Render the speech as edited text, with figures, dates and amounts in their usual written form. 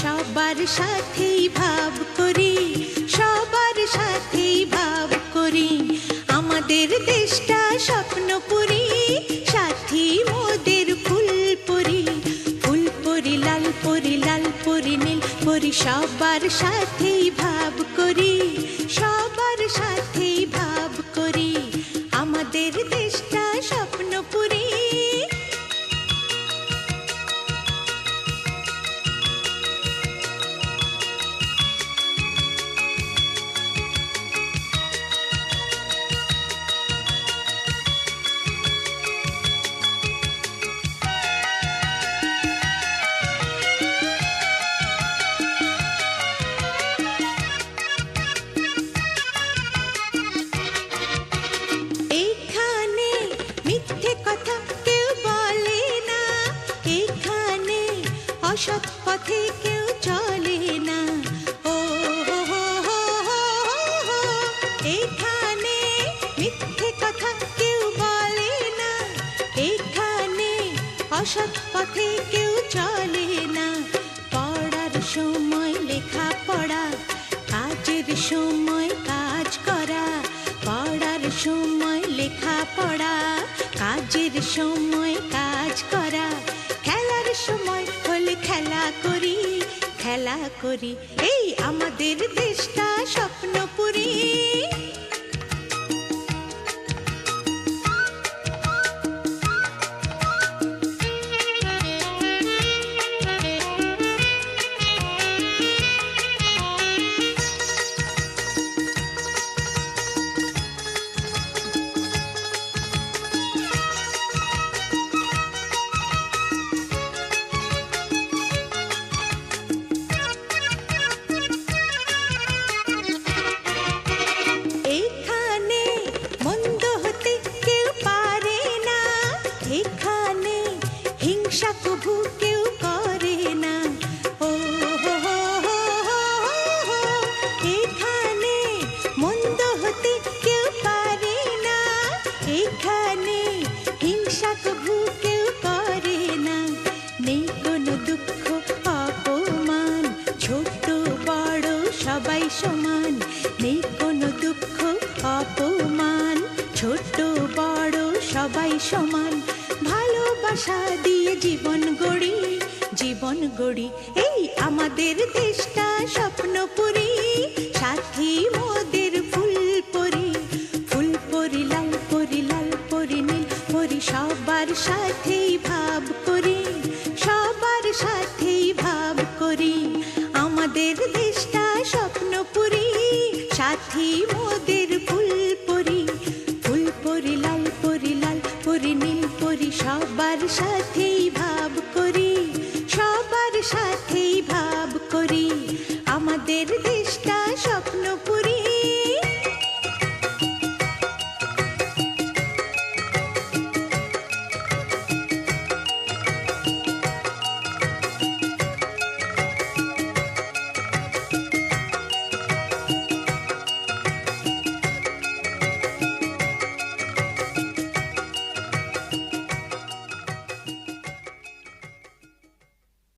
সবার সাথেই ভাব করি, সবার সাথেই ভাব করি। আমাদের দেশটা স্বপ্নপুরী, সাথী মোদের ফুলপুরি। ফুলপুরি লাল পরি, লাল পরি নীল পরি, সবার সাথেই ভাব করি, সবার সাথেই ভাব করি। আমাদের দেশটা স্বপ্নপুরী। অসৎ পথে কেউ চলে না, ও এখানে মিথ্যে কথা কেউ বলে না, এখানে অসৎ পথে কেউ চলে না। পড়ার সময় লেখা পড়া, কাজের সময় কাজ করা। পড়ার সময় লেখা পড়া, কাজের সময় কাজ করা। খেলার সময় হলে খেলা করি, খেলা করি। এই আমাদের দেশটা স্বপ্নপুরী। হিংসা কভু কেউ করে না, ও এখানে মন্দ হতে কেউ পারে না, এখানে হিংসা কভু কেউ করে না। নেই কোনো দুঃখ অপমান, ছোট বড় সবাই সমান। নেই কোনো দুঃখ অপমান, ছোট বড় সবাই সমান। ভালোবাসা দিয়ে জীবন গড়ি, জীবন গড়ি। এই আমাদের দেশটা স্বপ্নপুরী, সাথী মোদের ফুলপুরি। ফুলপুরি লাল পরি, লাল পরি নীল পরি, সবার সাথেই ভাব করি, সবার সাথেই ভাব করি। আমাদের দেশটা স্বপ্নপুরী, সাথী মোদের ফুলপুরি। ফুলপুরি লাল পরি, লাল পরি নীল পরি, সবার সাথেই ভাব করি, সবার সাথেই ভাব করি। আমাদের দেশটা